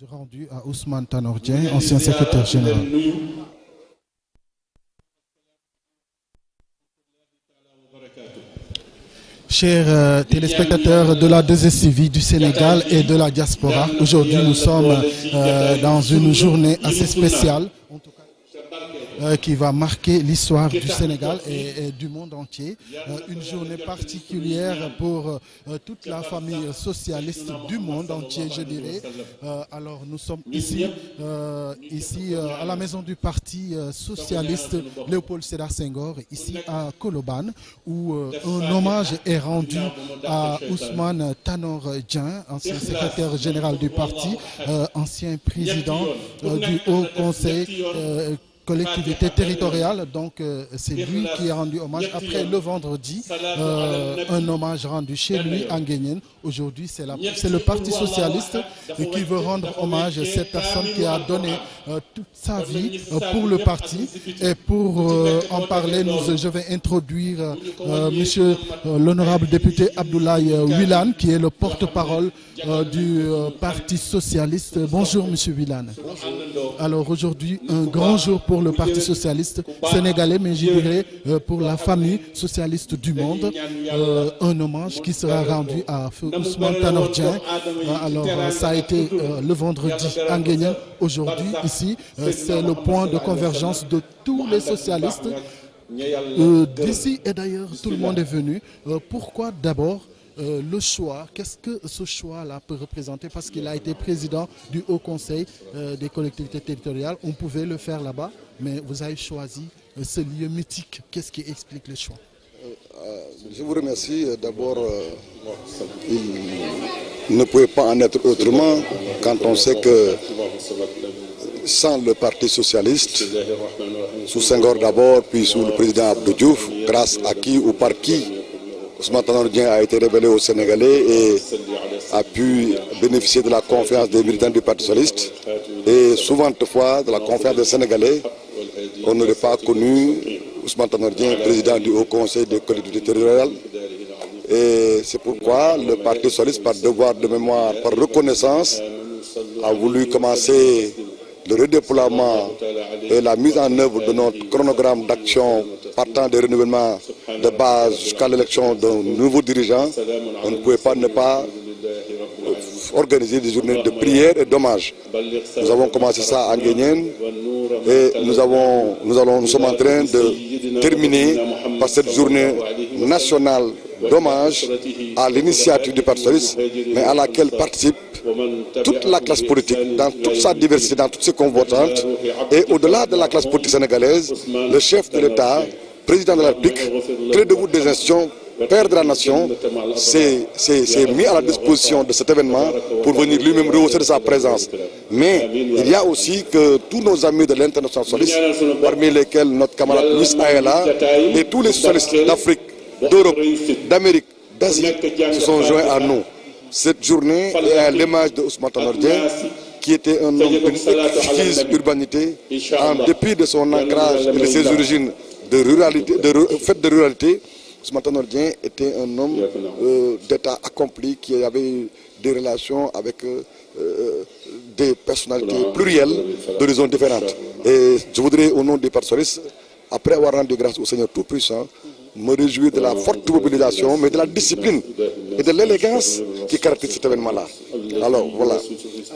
J'ai rendu à Ousmane Tanor Dieng, ancien secrétaire général. Chers téléspectateurs de la 2STV du Sénégal et de la diaspora, aujourd'hui nous sommes dans une journée assez spéciale, en tout cas, qui va marquer l'histoire du Sénégal et du monde entier. Une journée particulière pour toute la famille socialiste du monde entier, je dirais. Alors nous sommes ici à la maison du parti socialiste Léopold Sédar Senghor, ici à Colobane, où un hommage est rendu à Ousmane Tanor Dieng, ancien secrétaire général du parti, ancien président du Haut Conseil collectivité territoriale, donc c'est lui qui a rendu hommage. Après le vendredi, un hommage rendu chez lui en Guénienne. Aujourd'hui, c'est le Parti socialiste qui veut rendre hommage à cette personne qui a donné toute sa vie pour le parti. Et pour en parler, je vais introduire monsieur l'honorable député Abdoulaye Wilane, qui est le porte-parole du Parti socialiste. Bonjour monsieur Wilane. Alors aujourd'hui, un grand jour pour le Parti socialiste sénégalais, mais je dirais pour la famille socialiste du monde, un hommage qui sera rendu à Ousmane Tanor Dieng. Alors ça a été le vendredi en Guinée. Aujourd'hui ici, c'est le point de convergence de tous les socialistes d'ici, et d'ailleurs tout le monde est venu. Pourquoi d'abord le choix, qu'est-ce que ce choix-là peut représenter? Parce qu'il a été président du Haut Conseil des collectivités territoriales. On pouvait le faire là-bas, mais vous avez choisi ce lieu mythique. Qu'est-ce qui explique le choix? Je vous remercie. D'abord, il ne pouvait pas en être autrement quand on sait que sans le Parti socialiste, sous Senghor d'abord, puis sous le président Abdou Diouf, grâce à qui ou par qui Ousmane Tanor Dieng a été révélé aux Sénégalais et a pu bénéficier de la confiance des militants du Parti socialiste et souvent fois de la confiance des Sénégalais. On n'aurait pas connu Ousmane Tanor Dieng, président du Haut Conseil des collectivités territoriales. Et c'est pourquoi le Parti socialiste, par devoir de mémoire, par reconnaissance, a voulu commencer le redéploiement et la mise en œuvre de notre chronogramme d'action partant des renouvellements de base jusqu'à l'élection d'un nouveau dirigeant. On ne pouvait pas ne pas organiser des journées de prière et d'hommage. Nous avons commencé ça en Guénienne et nous sommes en train de terminer par cette journée nationale d'hommage à l'initiative du Parti socialiste, mais à laquelle participe toute la classe politique, dans toute sa diversité, dans toutes ses composantes, et au-delà de la classe politique sénégalaise, le chef de l'État, président de la République, clé de voûte des institutions, père de la nation, s'est mis à la disposition de cet événement pour venir lui-même rehausser de sa présence. Mais il y a aussi que tous nos amis de l'international socialiste, parmi lesquels notre camarade Louis Ayala, et tous les socialistes d'Afrique, d'Europe, d'Amérique, d'Asie, se sont joints à nous. Cette journée est à l'image de Ousmane Tanor Dieng, qui était un homme d'une exquise urbanité, en dépit de son ancrage et de ses origines de ruralité, fait de ruralité. Ousmane Tanor Dieng était un homme d'État accompli qui avait des relations avec des personnalités plurielles d'horizons différentes. Et je voudrais, au nom des Parti socialiste, après avoir rendu grâce au Seigneur Tout-Puissant, me réjouir de la forte mobilisation, mais de la discipline et de l'élégance qui caractérise cet événement-là. Alors, voilà.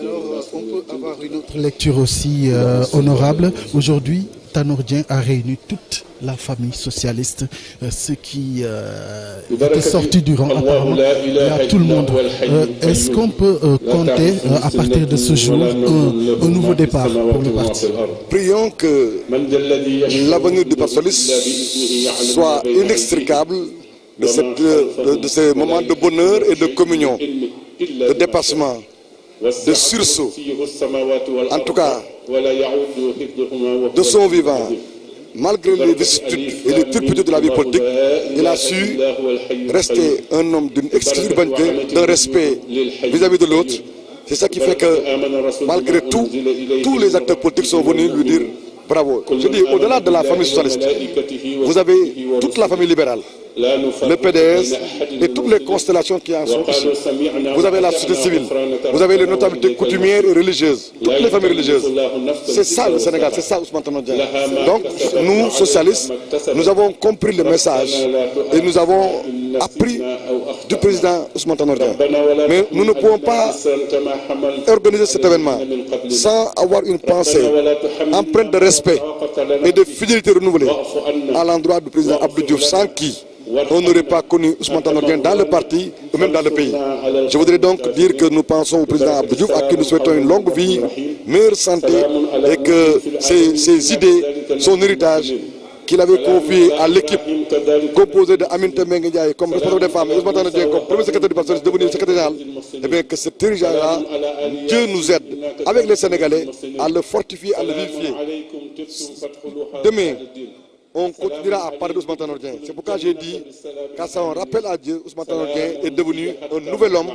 Alors, on peut avoir une autre lecture aussi honorable. Aujourd'hui, Tanor Dieng a réuni toute la famille socialiste, ce qui était sorti du rang, apparemment, il y a tout le monde. Est-ce qu'on peut compter, à partir de ce jour, un nouveau départ pour le parti? Prions que l'avenir du Parti socialiste soit inextricable de ces moments de bonheur et de communion, de dépassement, de sursaut. En tout cas, de son vivant, malgré les vicissitudes et les turpitudes de la vie politique, il a su rester un homme d'une exquise urbanité, d'un respect vis-à-vis de l'autre. C'est ça qui fait que, malgré tout, tous les acteurs politiques sont venus lui dire bravo. Je dis, au-delà de la famille socialiste, vous avez toute la famille libérale. le PDS et toutes les constellations qui en sont issues. Vous avez la société civile, vous avez les notabilités coutumières et religieuses, toutes les familles religieuses. C'est ça le Sénégal, c'est ça Ousmane Tanor Dieng. Donc nous, socialistes, nous avons compris le message et nous avons appris du président Ousmane Tanor Dieng. Mais nous ne pouvons pas organiser cet événement sans avoir une pensée empreinte de respect et de fidélité renouvelée à l'endroit du président Abdou Diouf, sans qui on n'aurait pas connu Ousmane Tanor Dieng dans le parti ou même dans le pays. Je voudrais donc dire que nous pensons au président Abdou Diouf, à qui nous souhaitons une longue vie, meilleure santé, et que ses idées, son héritage, qu'il avait confié à l'équipe composée de Aminata Mbengue Ndiaye comme responsable des femmes, et Ousmane Tanor Dieng comme premier secrétaire du parti devenu secrétaire général, et bien que ce dirigeant-là, Dieu nous aide, avec les Sénégalais, à le fortifier, à le vivifier. Demain, on continuera à parler d'Ousmane Tanor Dieng. C'est pourquoi j'ai dit qu'à ça on rappelle à Dieu, Ousmane Tanor Dieng est devenu un nouvel homme,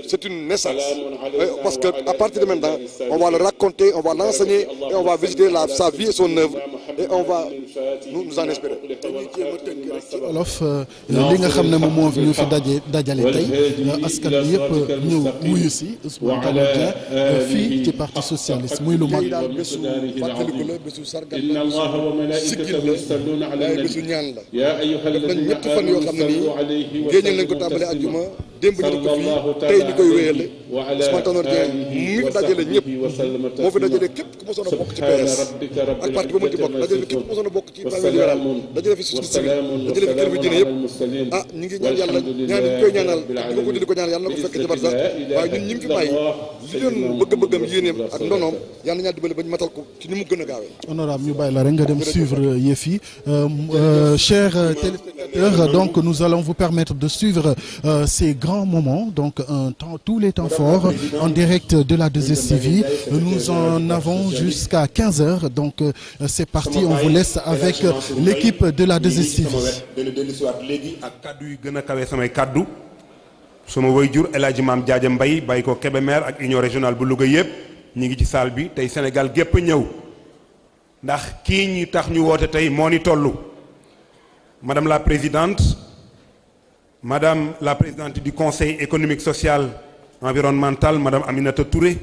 c'est une naissance. Parce qu'à partir de maintenant, on va le raconter, on va l'enseigner et on va visiter sa vie et son œuvre et on va nous en espérer. Wolof li nga xam ne moom moo ñu fi dajale tey askan wi yëpp ñëw wuyu si Ousmane Tanor Dieng fii ci parti socialiste muy lu mag. daal bésu fàttaliku la bésu sargal la siggil la waaye bésu ñaan la def nañ ñetti fan yoo xam ne nii génneel nañ ko tàmbale àjjuma démb ñu def ko fii tey ñu koy wéyale Ousmane Tanor Dieng mi fi dajale ñëpp moo fi dajale képp ku mosoon a bokk ci PS ak parti ba mënti bokk dajale fi képp ku mosoon a bokk ci parti libéral dajale fi société civile dajale fi kilifa diine yëpp ah ñu ngi ñaan yàlla ñaan ñu koy ñaanal di ko di ko ñaan yàlla na ko fekk ci barsax waaye ñun ñi mu fi bàyyi li doon bëgg-bëggam yéeneem ak ndonoom yàlla ñaan dimbali ba ñu matal ko ci ni mu gën a gaawee. Honorable ñu bàyyi la rek nga dem suivre yëf yi chers téléspectateurs, donc nous allons vous permettre de suivre ces grands moments, donc tous les temps forts en direct de la 2STV. Nous en avons jusqu'à 15h, donc c'est parti, on vous laisse avec l'équipe de la 2STV. dana dellu si waat léegi ak kaddu yu gën a kawe samay kaddu sama waajur El Hadji Mame Diadia Mbaye bàyyi ko Kébémer ak union régionale bu Louga yëpp ñu ngi ci salle bi tey Sénégal gépp ñëw ndax kii ñu tax ñu woote tey moo ni tollu madame la présidente du conseil économique social environnemental madame Aminata Touré,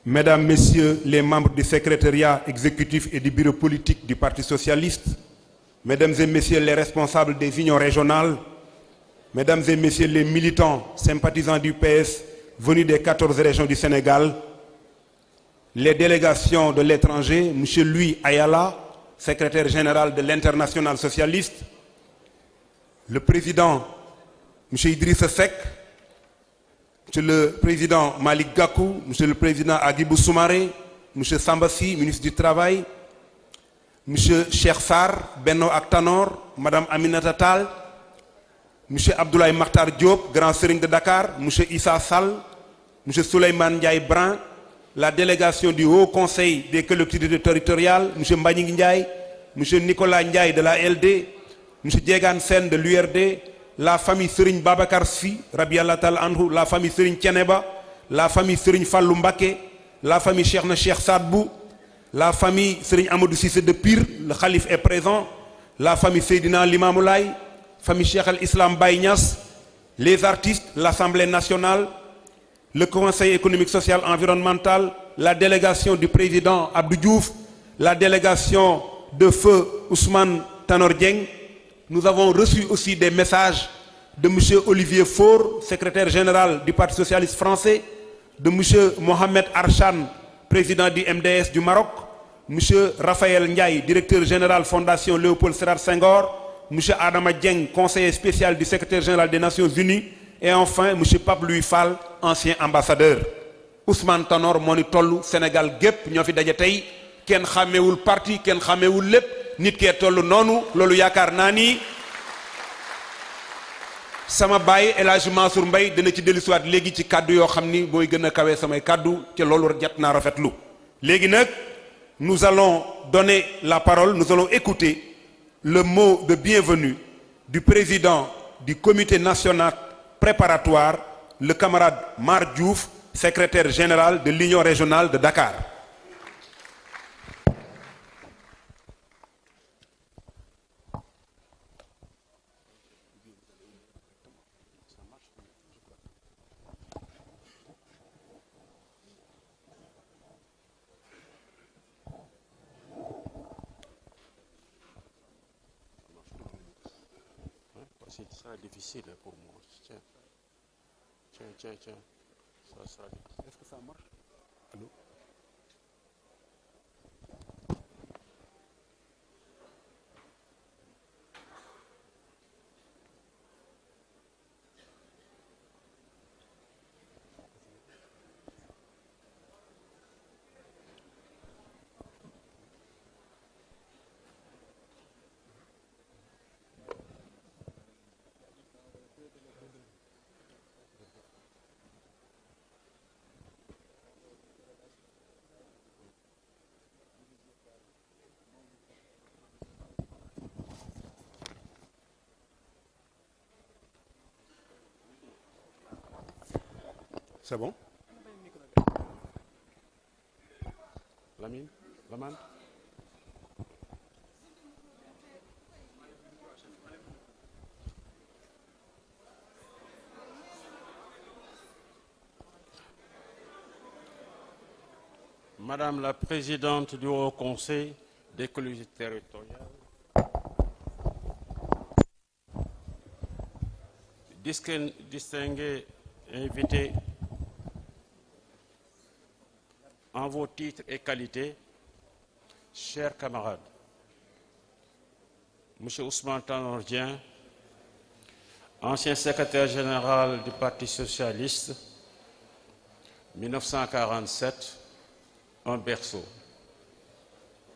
mesdames, messieurs les membres du secrétariat exécutif et du bureau politique du Parti socialiste, mesdames et messieurs les responsables des unions régionales, mesdames et messieurs les militants sympathisants du PS venus des 14 régions du Sénégal, les délégations de l'étranger, M. Louis Ayala, secrétaire général de l'Internationale socialiste, le président M. Idrissa Seck, M. le président Malick Gakou, M. le président Hadjibou Soumaré, M. Samba Sy, ministre du Travail, M. Cheikh Sarr, Benno ak Tanor, Mme Aminata Tall, M. Abdoulaye Makhtar Diop, grand serigne de Dakar, M. Issa Sall, M. Souleymane Ndiaye Brun, la délégation du Haut Conseil des collectivités territoriales, M. Mbagnick Ndiaye, M. Nicolas Ndiaye de la LD, M. Diégane Sène de l'URD, la famille Serigne Babacar Sy, Rabi Allah Tal Anhu, la famille Serigne Thiéneba, la famille Serigne Fallou Mbacké, la famille Cheikhna Cheikh Sadbou, la famille Serigne Amadou Cissé de Pire, le calife est présent, la famille Seydina Limamou Laye, famille Cheikh Al-Islam Baye Niass, les artistes, l'Assemblée nationale, le Conseil économique, social, environnemental, la délégation du président Abdou Diouf, la délégation de feu Ousmane Tanor Dieng. Nous avons reçu aussi des messages de M. Olivier Faure, secrétaire général du Parti socialiste français, de M. Mohamed Archan, président du MDS du Maroc, M. Raphaël Ndiaye, directeur général Fondation Léopold Sédar Senghor, M. Adama Dieng, conseiller spécial du secrétaire général des Nations Unies, et enfin M. Pape Louis Fall, ancien ambassadeur. Ousmane Tanor moo ni tollu Sénégal gépp ñoo fi daje tey kenn xàmmewul parti kenn xàmmewul lépp nit kee tollu noonu loolu yaakaar naa ni sama baay El Hadji Mansour Mbaye dina ci dellusiwaat léegi ci kaddu yoo xam ni mooy gën a kawe samay kaddu ci loolu jot naa rafetlu léegi nag nous allons donner la parole, nous allons écouter le mot de bienvenue du président du comité national préparatoire, le camarade Mar Diouf, secrétaire général de l'Union régionale de Dakar. C'est ça difficile pour moi. Tiens. Tiens. Ça sera difficile. Est-ce que ça marche? Allô? C'est bon? Lamine? Laman? Madame la Présidente du Haut Conseil des collectivités territoriales, distingués invités en vos titres et qualités, chers camarades, M. Ousmane Tanor Dieng, ancien secrétaire général du Parti socialiste, 1947, un berceau,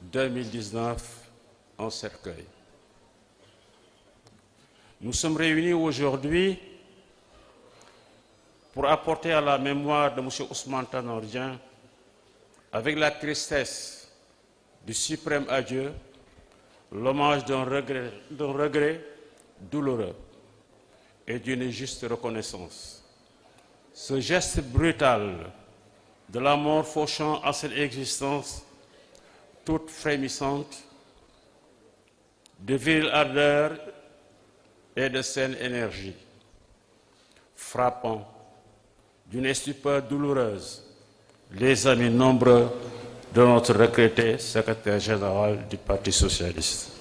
2019, un cercueil. Nous sommes réunis aujourd'hui pour apporter à la mémoire de M. Ousmane Tanor Dieng, avec la tristesse du suprême adieu, l'hommage d'un regret douloureux et d'une juste reconnaissance. Ce geste brutal de la mort fauchant à cette existence toute frémissante, de virile ardeur et de saine énergie, frappant d'une stupeur douloureuse les amis nombreux de notre regretté secrétaire général du Parti socialiste.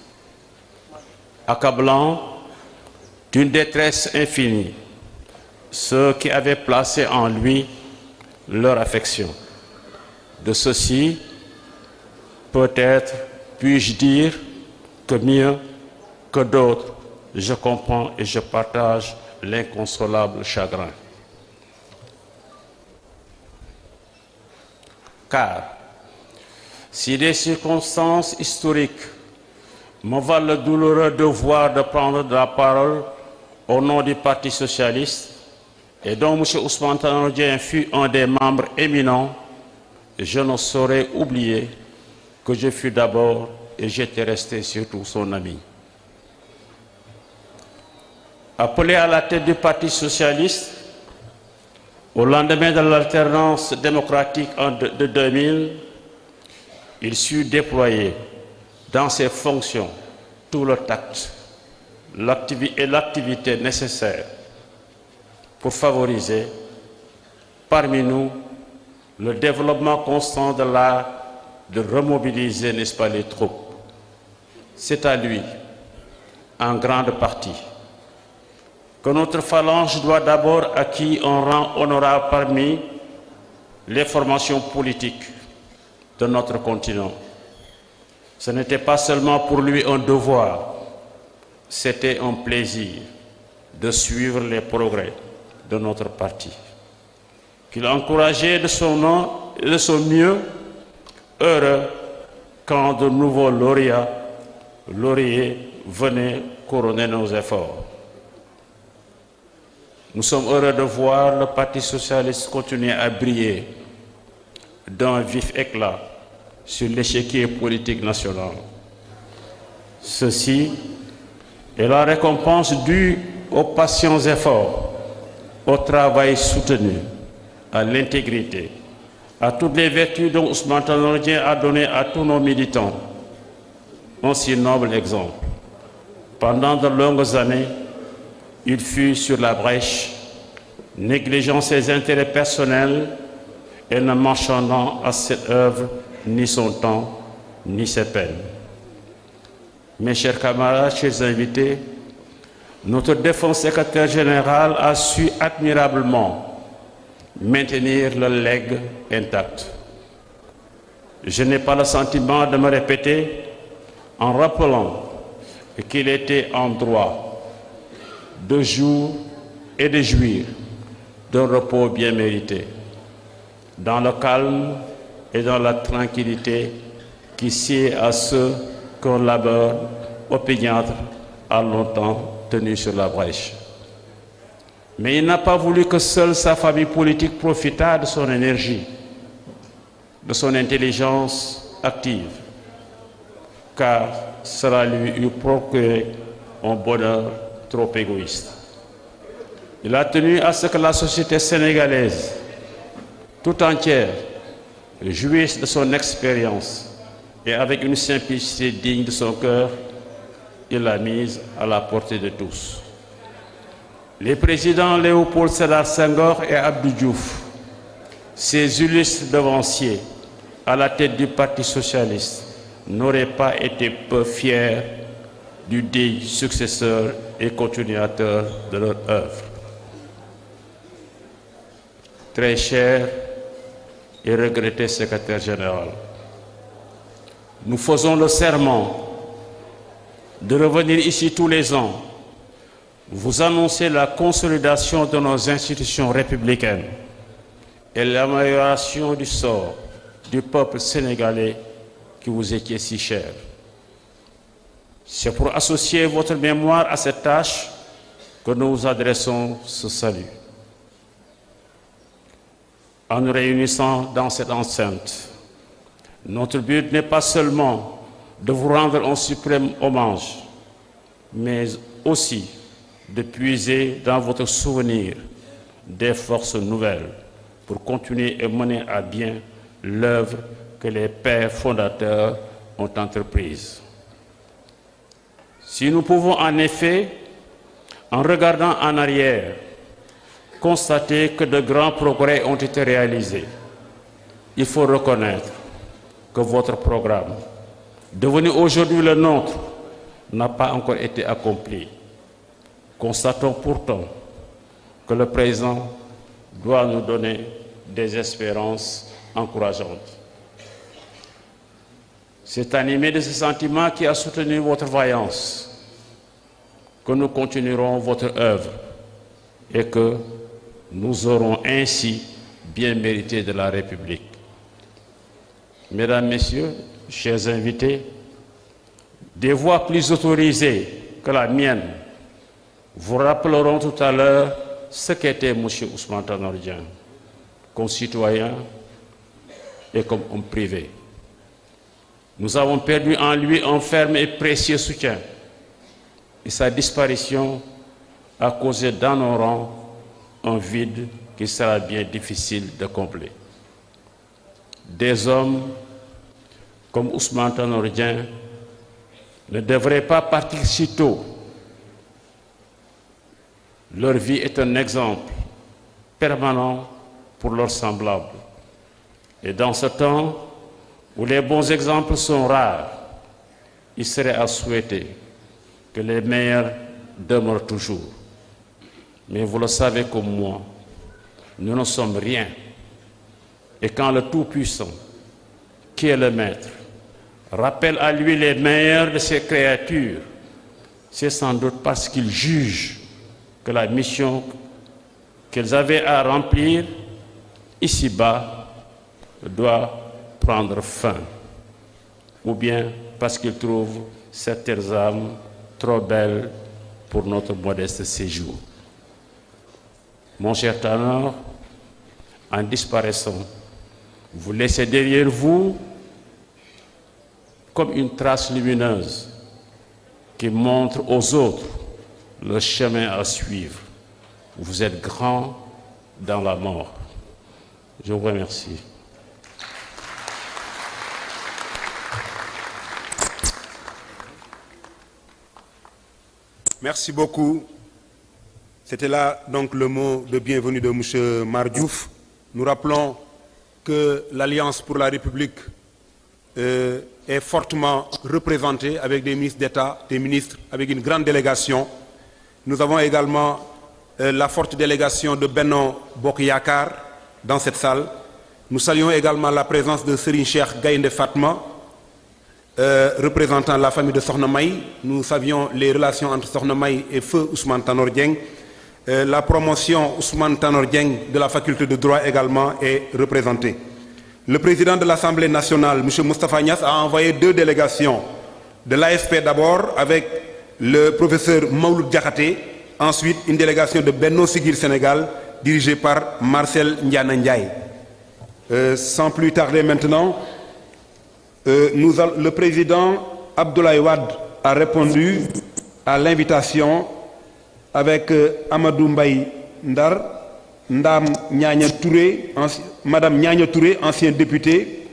Accablant d'une détresse infinie ceux qui avaient placé en lui leur affection. De ceci, peut-être puis-je dire que mieux que d'autres, je comprends et je partage l'inconsolable chagrin. Car si des circonstances historiques me valent le douloureux devoir de prendre de la parole au nom du Parti socialiste, et dont M. Ousmane Tanor Dieng fut un des membres éminents, je ne saurais oublier que je fus d'abord et j'étais resté surtout son ami. Appelé à la tête du Parti socialiste, au lendemain de l'alternance démocratique de 2000, il sut déployer dans ses fonctions tout le tact et l'activité nécessaire pour favoriser parmi nous le développement constant de l'art de remobiliser, n'est-ce pas, les troupes. C'est à lui, en grande partie, que notre phalange doit d'abord acquis un rang honorable parmi les formations politiques de notre continent. Ce n'était pas seulement pour lui un devoir, c'était un plaisir de suivre les progrès de notre parti, qu'il encourageait de son nom et de son mieux, heureux quand de nouveaux lauréats venaient couronner nos efforts. Nous sommes heureux de voir le Parti socialiste continuer à briller d'un vif éclat sur l'échiquier politique national. Ceci est la récompense due aux patients efforts, au travail soutenu, à l'intégrité, à toutes les vertus dont Ousmane Tanor Dieng a donné à tous nos militants un si noble exemple. Pendant de longues années, il fut sur la brèche, négligeant ses intérêts personnels et ne marchandant à cette œuvre ni son temps, ni ses peines. Mes chers camarades, chers invités, Notre défunt secrétaire général a su admirablement maintenir le legs intact. Je n'ai pas le sentiment de me répéter en rappelant qu'il était en droit de jour et de jouir d'un repos bien mérité, dans le calme et dans la tranquillité qui sied à ceux qu'un labeur opiniâtre a longtemps tenu sur la brèche. Mais il n'a pas voulu que seule sa famille politique profitât de son énergie, de son intelligence active, car cela lui eût procuré un bonheur trop égoïste. Il a tenu à ce que la société sénégalaise tout entière jouisse de son expérience et avec une simplicité digne de son cœur, il l'a mise à la portée de tous. Les présidents Léopold Sédar Senghor et Abdou Diouf, ces illustres devanciers à la tête du Parti socialiste, n'auraient pas été peu fiers du digne successeur et continuateur de leur œuvre. Très cher et regretté secrétaire général, nous faisons le serment de revenir ici tous les ans, vous annoncer la consolidation de nos institutions républicaines et l'amélioration du sort du peuple sénégalais qui vous étiez si cher. C'est pour associer votre mémoire à cette tâche que nous vous adressons ce salut. En nous réunissant dans cette enceinte, notre but n'est pas seulement de vous rendre un suprême hommage, mais aussi de puiser dans votre souvenir des forces nouvelles pour continuer et mener à bien l'œuvre que les pères fondateurs ont entreprise. Si nous pouvons en effet, en regardant en arrière, constater que de grands progrès ont été réalisés, il faut reconnaître que votre programme, devenu aujourd'hui le nôtre, n'a pas encore été accompli. Constatons pourtant que le présent doit nous donner des espérances encourageantes. C'est animé de ce sentiment qui a soutenu votre vaillance que nous continuerons votre œuvre et que nous aurons ainsi bien mérité de la République. Mesdames, Messieurs, chers invités, des voix plus autorisées que la mienne vous rappelleront tout à l'heure ce qu'était M. Ousmane Tanor Dieng, comme citoyen et comme homme privé. Nous avons perdu en lui un ferme et précieux soutien, et sa disparition a causé dans nos rangs un vide qui sera bien difficile de combler. Des hommes comme Ousmane Tanor Dieng ne devraient pas partir si tôt. Leur vie est un exemple permanent pour leurs semblables. Et dans ce temps où les bons exemples sont rares, il serait à souhaiter que les meilleurs demeurent toujours. Mais vous le savez comme moi, nous ne sommes rien. Et quand le Tout-Puissant, qui est le Maître, rappelle à lui les meilleurs de ses créatures, c'est sans doute parce qu'il juge que la mission qu'elles avaient à remplir ici-bas doit prendre fin, ou bien parce qu'il trouve certaines âmes trop belles pour notre modeste séjour. Mon cher Tanor, en disparaissant, vous laissez derrière vous comme une trace lumineuse qui montre aux autres le chemin à suivre. Vous êtes grand dans la mort. Je vous remercie. Merci beaucoup. C'était là donc le mot de bienvenue de M. Mardiouf. Nous rappelons que l'Alliance pour la République est fortement représentée avec des ministres d'État, des ministres avec une grande délégation. Nous avons également la forte délégation de Benno Bokk Yakaar dans cette salle. Nous saluons également la présence de Serigne Cheikh Gaïndé Fatma, représentant la famille de Sokhna May. Nous savions les relations entre Sokhna May et feu Ousmane Tanor Dieng. La promotion Ousmane Tanor Dieng de la faculté de droit également est représentée. Le président de l'Assemblée nationale, M. Moustapha Niasse, a envoyé 2 délégations. De l'AFP d'abord, avec le professeur Maouloud Diakhaté. Ensuite, une délégation de Benno Siggil Sénégal, dirigée par Marcel Ndiana Ndiaye. Sans plus tarder maintenant, le président Abdoulaye Wade a répondu à l'invitation avec Amadou Mbaye Ndar, Madame Niania Touré, ancien député,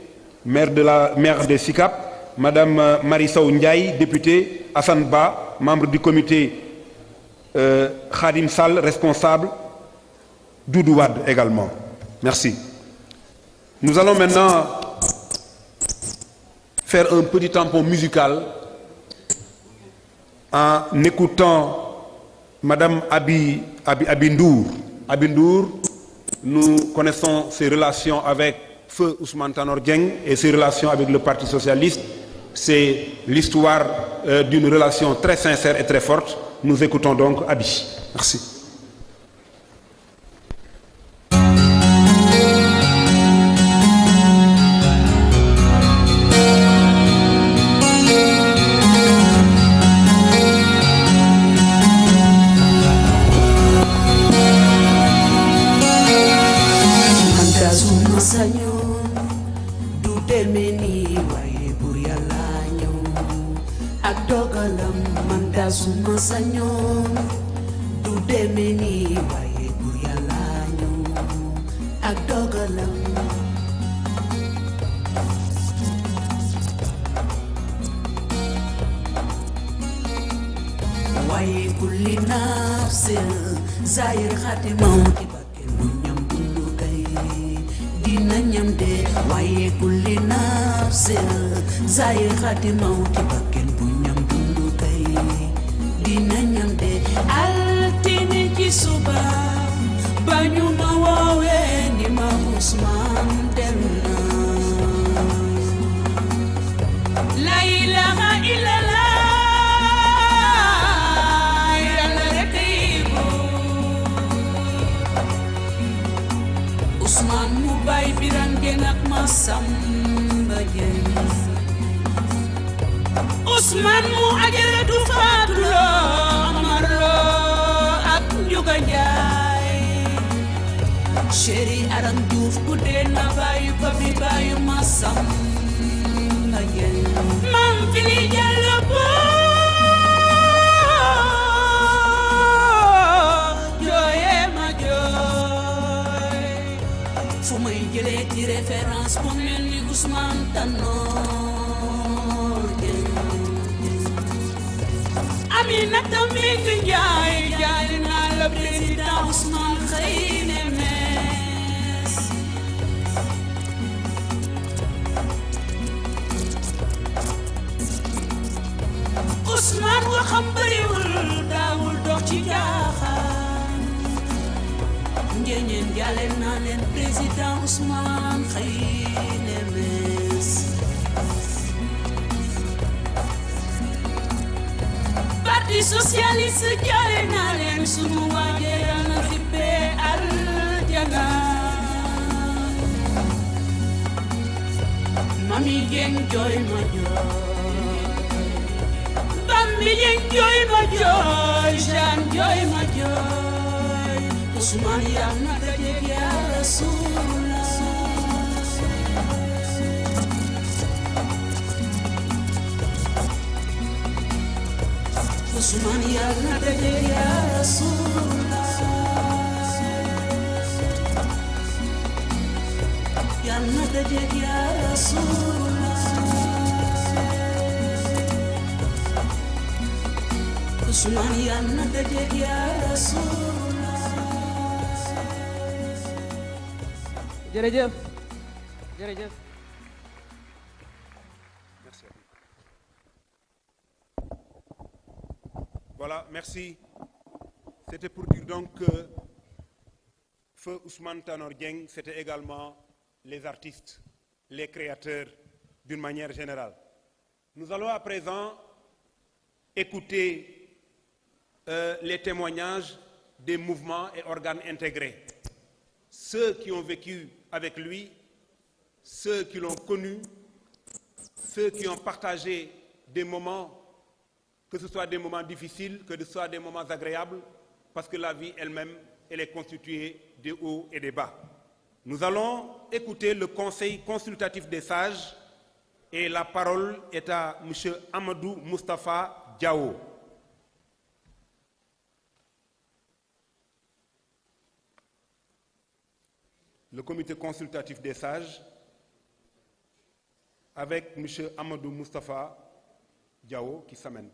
maire de Sicap, Madame Marissaou Ndiaye, députée, Hassan Ba, membre du comité, Khadim Sall, responsable, Doudou Wade également. Merci. Nous allons maintenant faire un petit tampon musical en écoutant Madame Abi Ndour. Abi Ndour, nous connaissons ses relations avec feu Ousmane Tanor Dieng et ses relations avec le Parti socialiste. C'est l'histoire d'une relation très sincère et très forte. Nous écoutons donc Abi. Merci. Suma sañoon du demee nii waaye buur Yàlla ñëw ak dogalam waaye kulli nafsin zaa'iqatul mawti bakken bu ñam dundu kay dina ñam de waaye kulli nafsin zaa'iqatul mawti bakken bu ñam dundu kay dina ñam de altine ci suba ba ñu ma woowee ni ma Ousmane dem na la ilaha illallah Yàlla rekk yi Ousmane mu bay Biram Dieng ak ma Samba Dieng Ousmane mu ajaratu Faatu Lo Amar Lo ak Njuga Njaay Chéri Aram Diouf guddee na bàyyu ko fi bàyyu ma Samba Dieng Mam Fili Jallo jooye ma jooy fu may jëlee ci référence bu mel ni Ousmane Tanor Aminata Mbengue Ndiaye jaay naa la président Ousmane xëy na mees Ousmane waxam bëriwul daawul dox ci jaaxaan njëñeen jaale naa leen président Ousmane xëy na mees Parti socialiste jaale naa leen sunu waaje Yàlla fi bee aljana Mami Dieng jooy ma jooy Bambi Dieng jooy ma jooy Jean jooy ma jooy Ousmane Yàlla na dajeek Ya Rasulullah Ousmane Yàlla na dajeek Ya Rasulullah Yàlla na dajeek Ya Rasulullah Ousmane Yàlla na dajeek Ya Rasulullah jërëjëf jërëjëf Voilà, merci. C'était pour dire donc que Feu Ousmane Tanor Dieng, c'était également les artistes, les créateurs d'une manière générale. Nous allons à présent écouter les témoignages des mouvements et organes intégrés. Ceux qui ont vécu avec lui, ceux qui l'ont connu, ceux qui ont partagé des moments, que ce soit des moments difficiles, que ce soit des moments agréables, parce que la vie elle-même, elle est constituée de hauts et de bas. Nous allons écouter le Conseil consultatif des sages et la parole est à M. Amadou Moustapha Diao. Le comité consultatif des sages avec M. Amadou Moustapha Diao qui s'amène.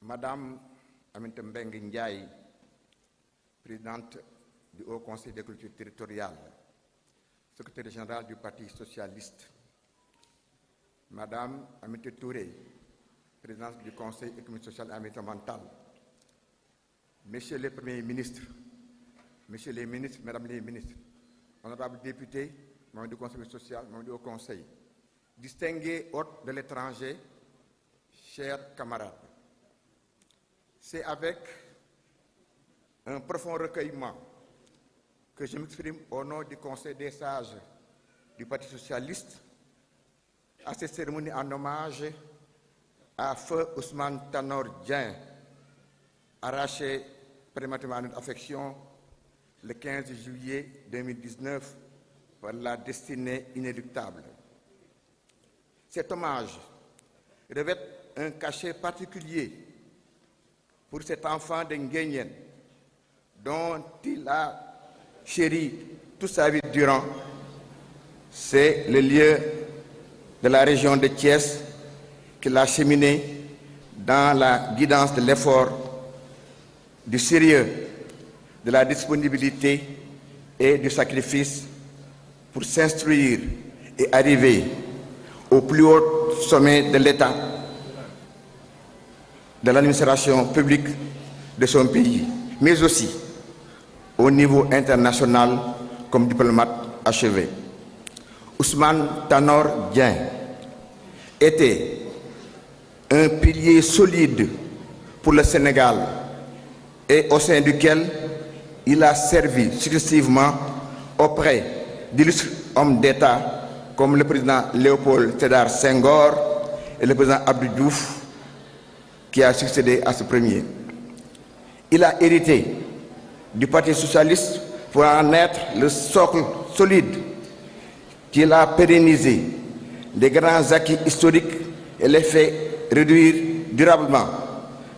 Madame Aminata Mbengue Ndiaye, présidente du Haut Conseil des collectivités territoriales, secrétaire générale du Parti socialiste. Madame Aminata Touré, présidente du Conseil économique, social et environnemental. Messieurs les premiers ministres, messieurs les ministres, mesdames les ministres, honorables députés, membres du Conseil social, membres du Haut Conseil, distingués hôtes de l'étranger, chers camarades. C'est avec un profond recueillement que je m'exprime au nom du Conseil des sages du Parti socialiste à cette cérémonie en hommage à Feu Ousmane Tanor Dieng, arraché prématurément à notre affection le 15 juillet 2019 par la destinée inéluctable. Cet hommage revêt un cachet particulier pour cet enfant de Nguyen, dont il a chéri toute sa vie durant. C'est le lieu de la région de Thiès qu'il a cheminé dans la guidance de l'effort, du sérieux, de la disponibilité et du sacrifice pour s'instruire et arriver au plus haut sommet de l'État, de l'administration publique de son pays, mais aussi au niveau international comme diplomate achevé. Ousmane Tanor Dieng était un pilier solide pour le Sénégal et au sein duquel il a servi successivement auprès d'illustres hommes d'État comme le président Léopold Sédar Senghor et le président Abdou Diouf, qui a succédé à ce premier. Il a hérité du Parti socialiste pour en être le socle solide qu'il a pérennisé des grands acquis historiques et les fait réduire durablement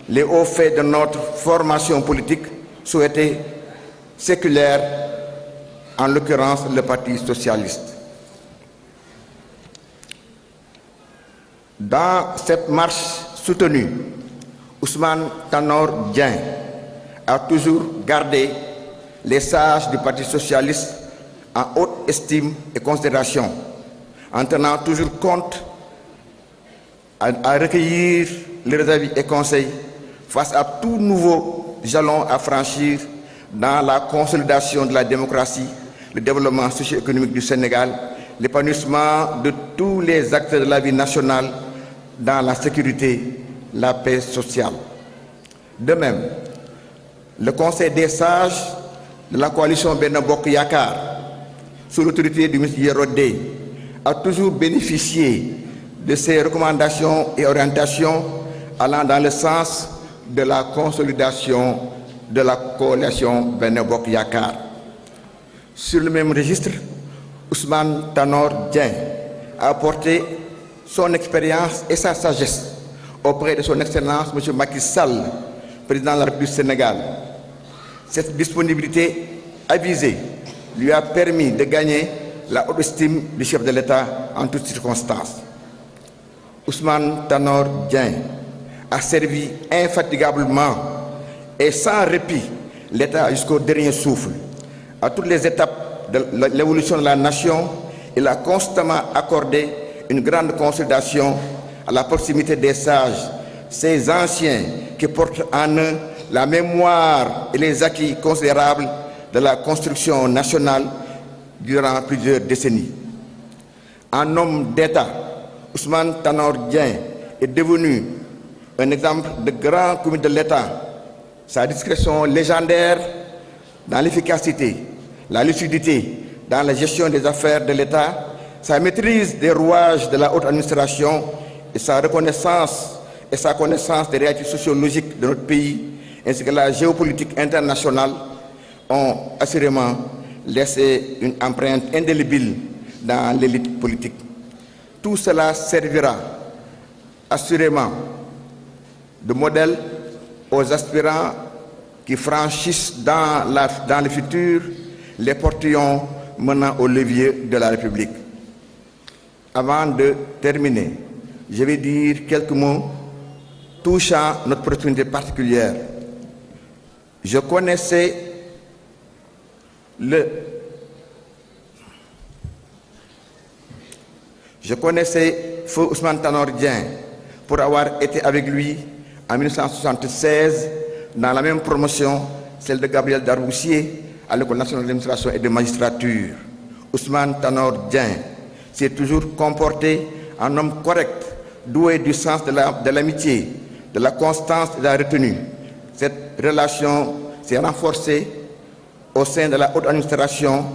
les hauts faits de notre formation politique souhaitée séculaire, en l'occurrence le Parti socialiste. Dans cette marche soutenue, Ousmane Tanor Dieng a toujours gardé les sages du Parti socialiste en haute estime et considération, en tenant toujours compte à recueillir leurs avis et conseils face à tout nouveau jalon à franchir dans la consolidation de la démocratie, le développement socio-économique du Sénégal, l'épanouissement de tous les acteurs de la vie nationale dans la sécurité, la paix sociale. De même, le Conseil des sages de la coalition Benno Bokk Yakaar, sous l'autorité du ministre Yerodé, a toujours bénéficié de ses recommandations et orientations allant dans le sens de la consolidation de la coalition Benno Bokk Yakaar. Sur le même registre, Ousmane Tanor Dieng a apporté son expérience et sa sagesse auprès de son Excellence M. Macky Sall, président de la République du Sénégal. Cette disponibilité avisée lui a permis de gagner la haute estime du chef de l'État en toutes circonstances. Ousmane Tanor Dieng a servi infatigablement et sans répit l'État jusqu'au dernier souffle. À toutes les étapes de l'évolution de la nation, il a constamment accordé une grande consolidation à la proximité des sages, ces anciens qui portent en eux la mémoire et les acquis considérables de la construction nationale durant plusieurs décennies. En homme d'État, Ousmane Tanor Dieng est devenu un exemple de grand commis de l'État. Sa discrétion légendaire dans l'efficacité, la lucidité dans la gestion des affaires de l'État, sa maîtrise des rouages de la haute administration et sa reconnaissance et sa connaissance des réalités sociologiques de notre pays, ainsi que la géopolitique internationale, ont assurément laissé une empreinte indélébile dans l'élite politique. Tout cela servira assurément de modèle aux aspirants qui franchissent dans le futur les portillons menant au levier de la République. Avant de terminer, je vais dire quelques mots touchant notre opportunité particulière. Je connaissais Feu Ousmane Tanor Dieng pour avoir été avec lui en 1976 dans la même promotion, celle de Gabriel Darboussier à l'École nationale d'administration et de magistrature. Ousmane Tanor Dieng s'est toujours comporté en homme correct, doué du sens de l'amitié, de la constance et de la retenue. Cette relation s'est renforcée au sein de la haute administration.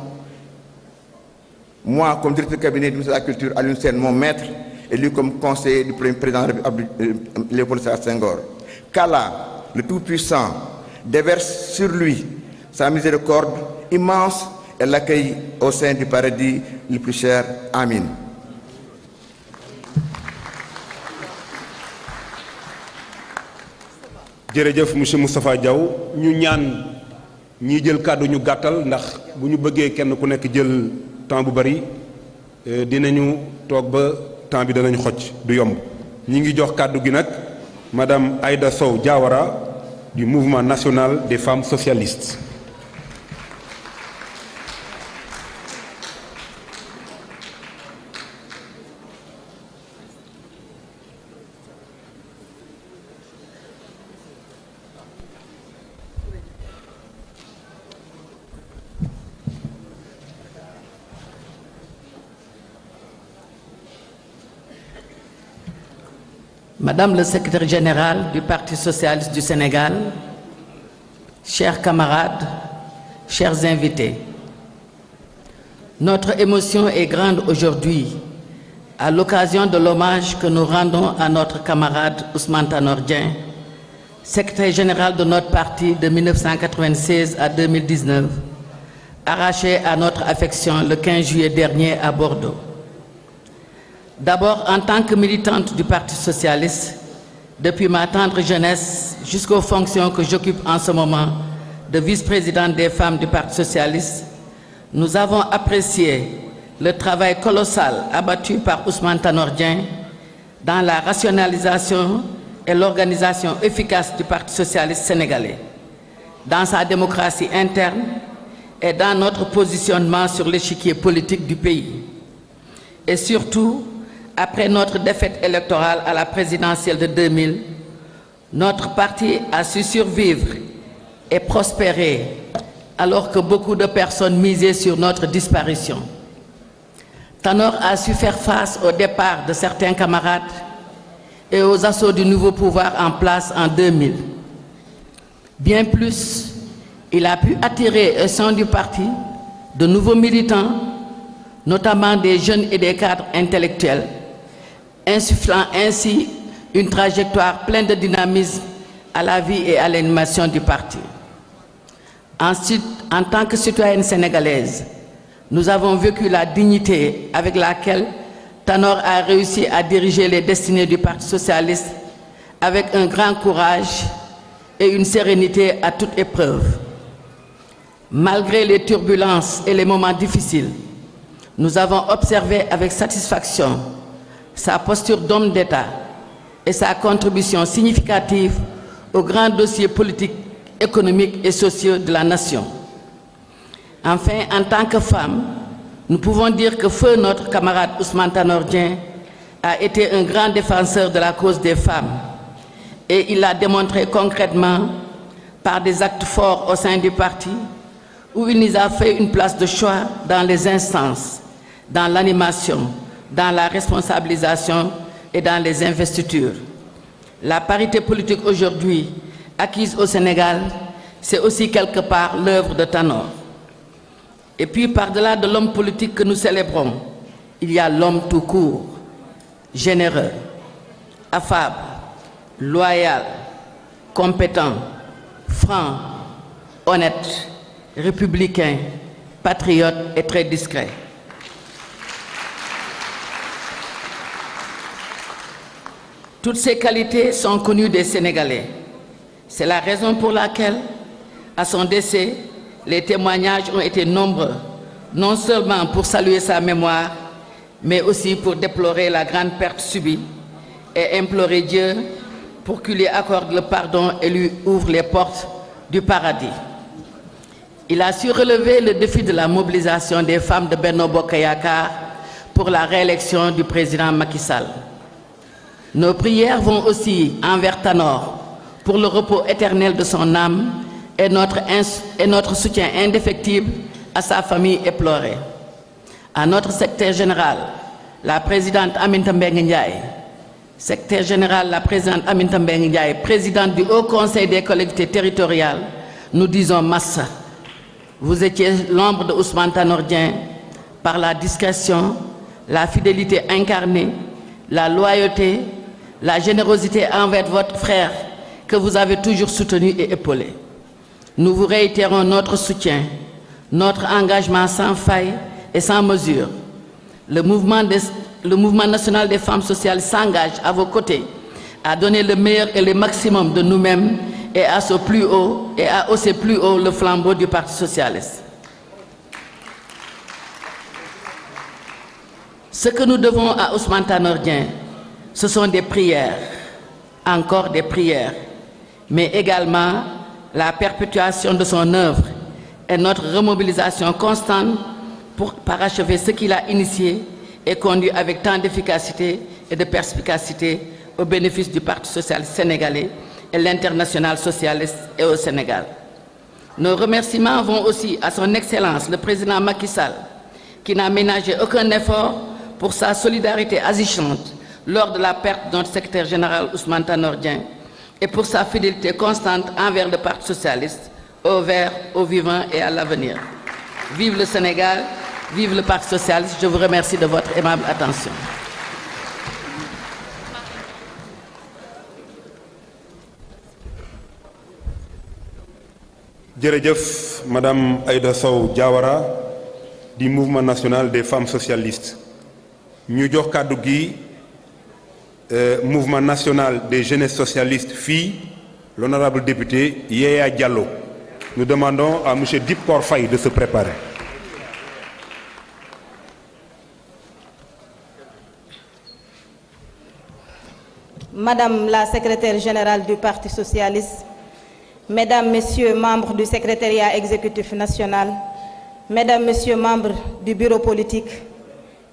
Moi, comme directeur de cabinet du ministère de la Culture, Alioune Sène, mon maître, et lui comme conseiller du premier président Léopold Sédar Senghor. qu'Allah, le Tout-Puissant, déverse sur lui sa miséricorde immense et l'accueille au sein du paradis le plus cher. Amin. jërëjëf monsieur Moustapha Diaw ñu ñaan ñi jël kàddu ñu gàttal ndax bu ñu bëggee kenn ku nekk jël temps bu bari dinañu toog ba temps bi danañ xocc du yomb ñi ngi jox kàddu gi nag madame Aïda Sow Diawara du mouvement national des femmes socialistes. Madame le secrétaire général du Parti socialiste du Sénégal, chers camarades, chers invités, notre émotion est grande aujourd'hui à l'occasion de l'hommage que nous rendons à notre camarade Ousmane Tanor Dieng, secrétaire général de notre parti de 1996 à 2019, arraché à notre affection le 15 juillet dernier à Bordeaux. D'abord, en tant que militante du Parti socialiste, depuis ma tendre jeunesse jusqu'aux fonctions que j'occupe en ce moment de vice-présidente des femmes du Parti socialiste, nous avons apprécié le travail colossal abattu par Ousmane Tanor Dieng dans la rationalisation et l'organisation efficace du Parti socialiste sénégalais, dans sa démocratie interne et dans notre positionnement sur l'échiquier politique du pays. Et surtout, après notre défaite électorale à la présidentielle de 2000, notre parti a su survivre et prospérer alors que beaucoup de personnes misaient sur notre disparition. Tanor a su faire face au départ de certains camarades et aux assauts du nouveau pouvoir en place en 2000. Bien plus, il a pu attirer au sein du parti de nouveaux militants, notamment des jeunes et des cadres intellectuels, insufflant ainsi une trajectoire pleine de dynamisme à la vie et à l'animation du parti. Ensuite, en tant que citoyenne sénégalaise, nous avons vécu la dignité avec laquelle Tanor a réussi à diriger les destinées du Parti socialiste avec un grand courage et une sérénité à toute épreuve. Malgré les turbulences et les moments difficiles, Nous avons observé avec satisfaction sa posture d'homme d'État et sa contribution significative aux grands dossiers politiques, économiques et sociaux de la nation. Enfin, en tant que femme, nous pouvons dire que feu notre camarade Ousmane Tanor Dieng a été un grand défenseur de la cause des femmes et il l'a démontré concrètement par des actes forts au sein du parti où il nous a fait une place de choix dans les instances, dans l'animation, dans la responsabilisation et dans les investitures. La parité politique aujourd'hui acquise au Sénégal, c'est aussi quelque part l'œuvre de Tanor. Et puis par-delà de l'homme politique que nous célébrons, il y a l'homme tout court, généreux, affable, loyal, compétent, franc, honnête, républicain, patriote et très discret. Toutes ces qualités sont connues des Sénégalais. C'est la raison pour laquelle, à son décès, les témoignages ont été nombreux, non seulement pour saluer sa mémoire, mais aussi pour déplorer la grande perte subie et implorer Dieu pour qu'il lui accorde le pardon et lui ouvre les portes du paradis. Il a su relever le défi de la mobilisation des femmes de Benno Bokk Yakaar pour la réélection du président Macky Sall. Nos prières vont aussi envers Tanor pour le repos éternel de son âme et notre soutien indéfectible à sa famille éplorée. À notre secrétaire général, la présidente Aminata Mbengue Ndiaye, secrétaire général, la présidente Aminata Mbengue Ndiaye, présidente du Haut Conseil des collectivités territoriales, nous disons Massa. Vous étiez l'ombre de Ousmane Tanor Dieng par la discrétion, la fidélité incarnée, la loyauté, la générosité envers votre frère que vous avez toujours soutenu et épaulé. Nous vous réitérons notre soutien, notre engagement sans faille et sans mesure. Le mouvement national des femmes sociales s'engage à vos côtés à donner le meilleur et le maximum de nous-mêmes et à hausser plus haut le flambeau du Parti socialiste. Ce que nous devons à Ousmane Tanor Dieng, ce sont des prières, encore des prières, mais également la perpétuation de son œuvre et notre remobilisation constante pour parachever ce qu'il a initié et conduit avec tant d'efficacité et de perspicacité au bénéfice du Parti socialiste sénégalais et l'international socialiste et au Sénégal. Nos remerciements vont aussi à son Excellence, le président Macky Sall, qui n'a ménagé aucun effort pour sa solidarité agissante lors de la perte de notre secrétaire général Ousmane Tanor Dieng et pour sa fidélité constante envers le Parti socialiste, au vert, au vivant et à l'avenir. Vive le Sénégal, vive le Parti socialiste. Je vous remercie de votre aimable attention. Jërëjëf Madame Aïda Sow Diawara du Mouvement national des femmes socialistes. Ñu jox kàddu gi Mouvement national des jeunesses socialistes filles, l'honorable député Yaya Diallo. Nous demandons à M. Dipkor Faye de se préparer. Madame la secrétaire générale du Parti socialiste, Mesdames, Messieurs, membres du secrétariat exécutif national, Mesdames, Messieurs, membres du bureau politique,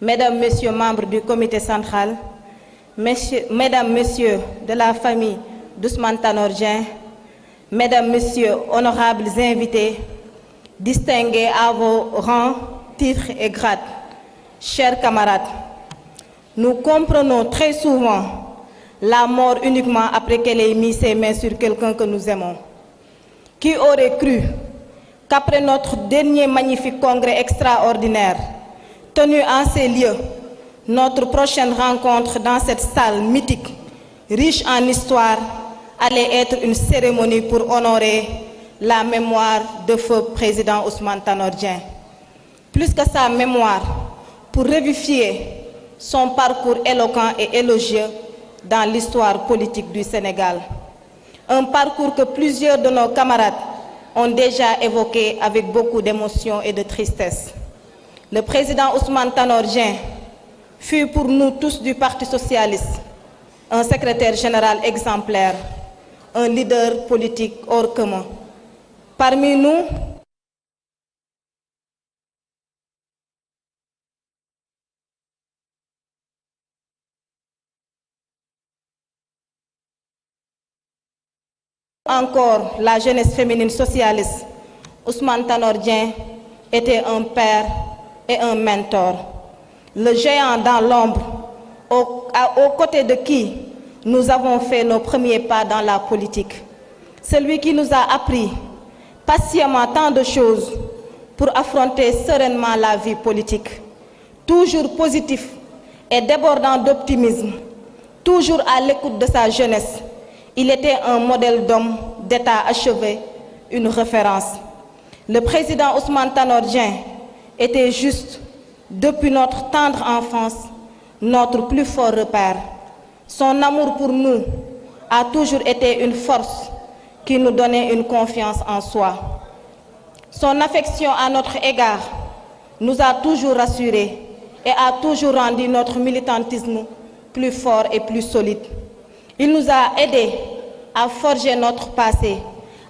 Mesdames, Messieurs, membres du comité central, Mesdames, Messieurs de la famille d'Ousmane Tanor Dieng, Mesdames, Messieurs, honorables invités, distingués à vos rangs, titres et grades, chers camarades, nous comprenons très souvent la mort uniquement après qu'elle ait mis ses mains sur quelqu'un que nous aimons. Qui aurait cru qu'après notre dernier magnifique congrès extraordinaire, tenu en ces lieux, notre prochaine rencontre dans cette salle mythique, riche en histoire, allait être une cérémonie pour honorer la mémoire de feu président Ousmane Tanor Dieng. Plus que sa mémoire, pour revivifier son parcours éloquent et élogieux dans l'histoire politique du Sénégal. Un parcours que plusieurs de nos camarades ont déjà évoqué avec beaucoup d'émotion et de tristesse. Le président Ousmane Tanor Dieng fut pour nous tous du Parti socialiste un secrétaire général exemplaire, un leader politique hors commun. Parmi nous, encore la jeunesse féminine socialiste, Ousmane Tanor Dieng était un père et un mentor. Le géant dans l'ombre, aux côtés de qui nous avons fait nos premiers pas dans la politique. Celui qui nous a appris patiemment tant de choses pour affronter sereinement la vie politique. Toujours positif et débordant d'optimisme, toujours à l'écoute de sa jeunesse. Il était un modèle d'homme d'État achevé, une référence. Le président Ousmane Tanor Dieng était juste, depuis notre tendre enfance, notre plus fort repère. Son amour pour nous a toujours été une force qui nous donnait une confiance en soi. Son affection à notre égard nous a toujours rassurés et a toujours rendu notre militantisme plus fort et plus solide. Il nous a aidés à forger notre passé,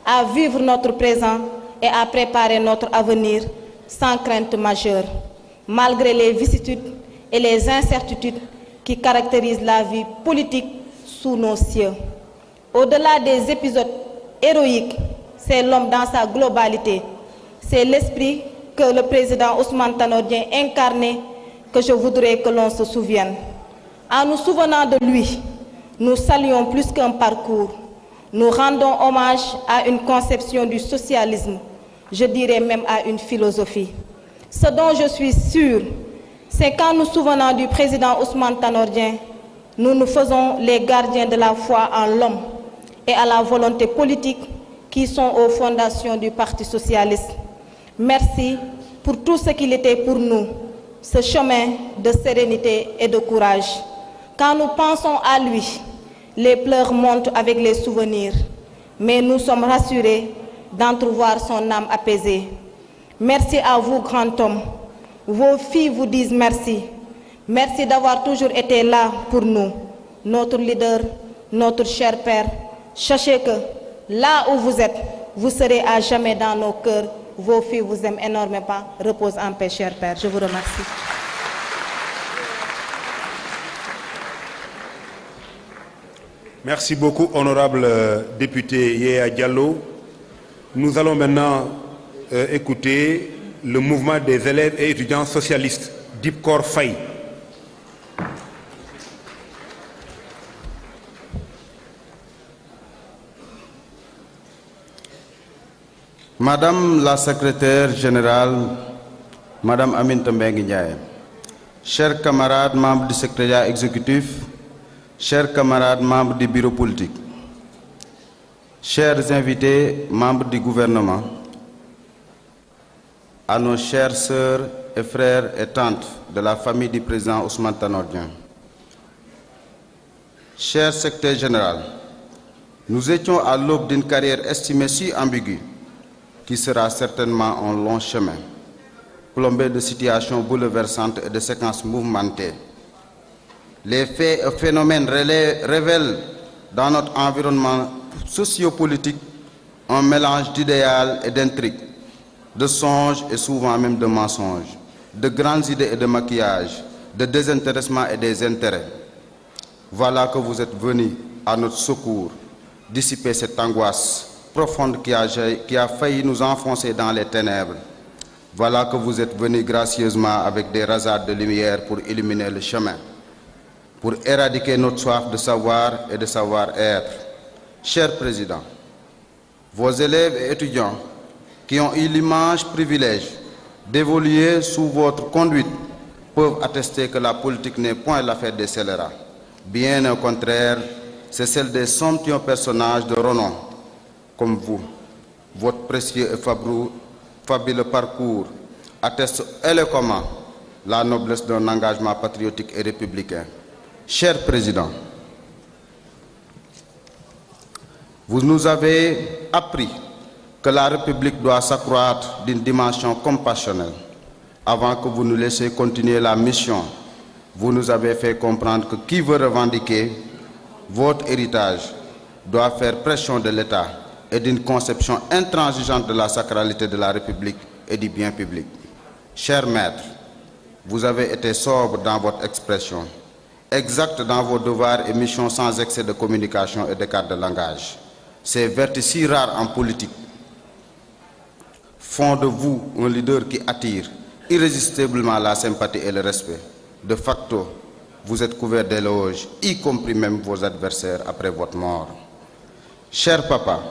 à vivre notre présent et à préparer notre avenir sans crainte majeure, malgré les vicissitudes et les incertitudes qui caractérisent la vie politique sous nos cieux. Au-delà des épisodes héroïques, c'est l'homme dans sa globalité. C'est l'esprit que le président Ousmane Tanor Dieng incarnait que je voudrais que l'on se souvienne. En nous souvenant de lui, nous saluons plus qu'un parcours. Nous rendons hommage à une conception du socialisme, je dirais même à une philosophie. Ce dont je suis sûre, c'est qu'en nous souvenant du président Ousmane Tanor Dieng, nous nous faisons les gardiens de la foi en l'homme et à la volonté politique qui sont aux fondations du Parti socialiste. Merci pour tout ce qu'il était pour nous, ce chemin de sérénité et de courage. Quand nous pensons à lui, les pleurs montent avec les souvenirs, mais nous sommes rassurés d'entrevoir son âme apaisée. Merci à vous, grand homme. Vos filles vous disent merci. Merci d'avoir toujours été là pour nous, notre leader, notre cher père. Sachez que là où vous êtes, vous serez à jamais dans nos cœurs. Vos filles vous aiment énormément. Repose en paix, cher père. Je vous remercie. Merci beaucoup, honorable député Yaya Diallo. Nous allons maintenant écouter le mouvement des élèves et étudiants socialistes, Dipkor Faye. Madame la secrétaire générale, Madame Aminata Mbengue Ndiaye, chers camarades membres du secrétariat exécutif, chers camarades membres du bureau politique, chers invités membres du gouvernement, à nos chères sœurs et frères et tantes de la famille du président Ousmane Tanor Dieng. Cher secrétaire général, nous étions à l'aube d'une carrière estimée si ambiguë qui sera certainement un long chemin, plombé de situations bouleversantes et de séquences mouvementées. Les faits et phénomènes révèlent dans notre environnement sociopolitique un mélange d'idéal et d'intrigues, de songes et souvent même de mensonges, de grandes idées et de maquillage, de désintéressement et des intérêts. Voilà que vous êtes venus à notre secours, dissiper cette angoisse profonde qui a failli nous enfoncer dans les ténèbres. Voilà que vous êtes venus gracieusement avec des rasades de lumière pour illuminer le chemin, pour éradiquer notre soif de savoir et de savoir-être. Cher Président, vos élèves et étudiants qui ont eu l'immense privilège d'évoluer sous votre conduite peuvent attester que la politique n'est point l'affaire des scélérats. Bien au contraire, c'est celle des somptueux personnages de renom, comme vous. Votre précieux et fabuleux parcours atteste éloquemment la noblesse d'un engagement patriotique et républicain. Cher Président, vous nous avez appris que la République doit s'accroître d'une dimension compassionnelle, avant que vous nous laissiez continuer la mission, vous nous avez fait comprendre que qui veut revendiquer votre héritage doit faire pression de l'État et d'une conception intransigeante de la sacralité de la République et du bien public. Cher maître, vous avez été sobre dans votre expression, exact dans vos devoirs et missions sans excès de communication et d'écart de langage. Ces vertus si rares en politique font de vous un leader qui attire irrésistiblement la sympathie et le respect. De facto, vous êtes couvert d'éloges, y compris même vos adversaires après votre mort. Cher papa,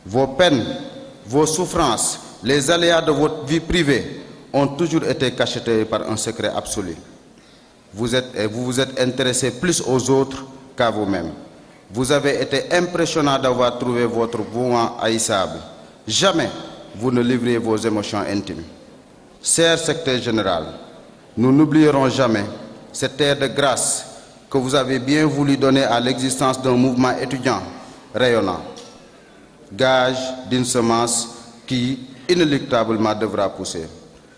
vos peines, vos souffrances, les aléas de votre vie privée ont toujours été cachetés par un secret absolu. Vous vous êtes intéressé plus aux autres qu'à vous-même. Vous avez été impressionnant d'avoir trouvé votre vouement haïssable. Jamais vous ne livriez vos émotions intimes. Cher secrétaire général, nous n'oublierons jamais cette air de grâce que vous avez bien voulu donner à l'existence d'un mouvement étudiant rayonnant, gage d'une semence qui inéluctablement devra pousser.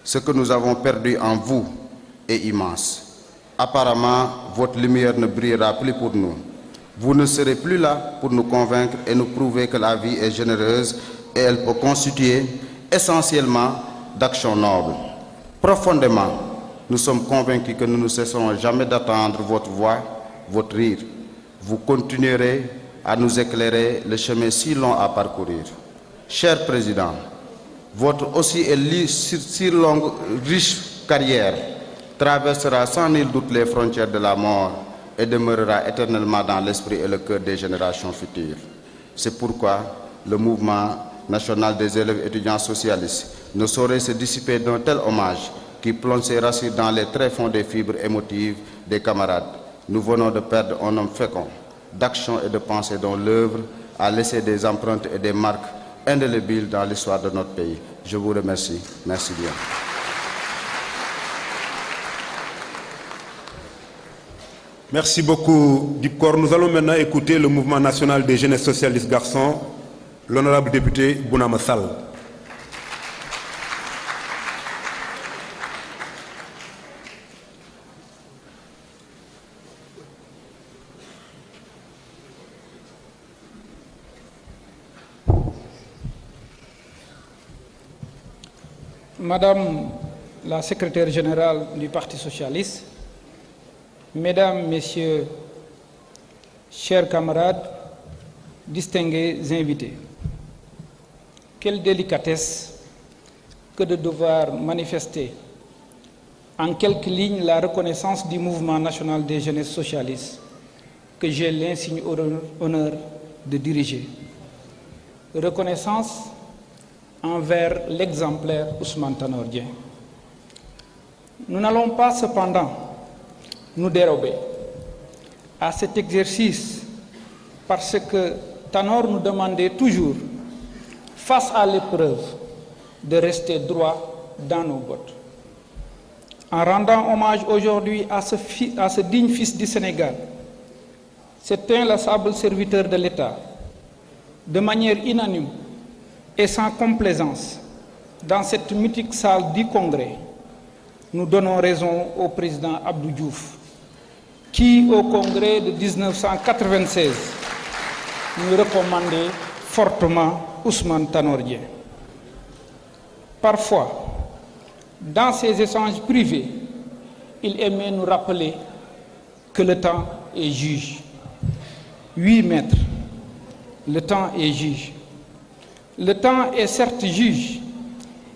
Ce que nous avons perdu en vous est immense. Apparemment, votre lumière ne brillera plus pour nous. Vous ne serez plus là pour nous convaincre et nous prouver que la vie est généreuse et elle peut constituer essentiellement d'actions nobles. Profondément, nous sommes convaincus que nous ne cesserons jamais d'attendre votre voix, votre rire. Vous continuerez à nous éclairer le chemin si long à parcourir. Cher Président, votre aussi et si longue, riche carrière traversera sans nul doute les frontières de la mort et demeurera éternellement dans l'esprit et le cœur des générations futures. C'est pourquoi le mouvement national des élèves étudiants socialistes ne saurait se dissiper d'un tel hommage qui plonge ses racines dans les tréfonds des fibres émotives des camarades. Nous venons de perdre un homme fécond, d'action et de pensée dont l'œuvre a laissé des empreintes et des marques indélébiles dans l'histoire de notre pays. Je vous remercie. Merci bien. Merci beaucoup, Dipkor. Nous allons maintenant écouter le mouvement national des jeunesses socialistes garçons, l'honorable député Bounama Sall. Madame la secrétaire générale du Parti socialiste, Mesdames, Messieurs, chers camarades, distingués invités, quelle délicatesse que de devoir manifester en quelques lignes la reconnaissance du mouvement national des jeunesses socialistes que j'ai l'insigne honneur de diriger. Reconnaissance envers l'exemplaire Ousmane Tanor Dieng. Nous n'allons pas cependant nous dérober à cet exercice parce que Tanor nous demandait toujours, face à l'épreuve, de rester droit dans nos bottes. En rendant hommage aujourd'hui à ce digne fils du Sénégal, cet inlassable serviteur de l'État, de manière unanime et sans complaisance, dans cette mythique salle du Congrès, nous donnons raison au président Abdou Diouf, qui, au Congrès de 1996, nous recommandait fortement Ousmane Tanor Dieng. Parfois, dans ses échanges privés, il aimait nous rappeler que le temps est juge. Oui, maître, le temps est juge. Le temps est certes juge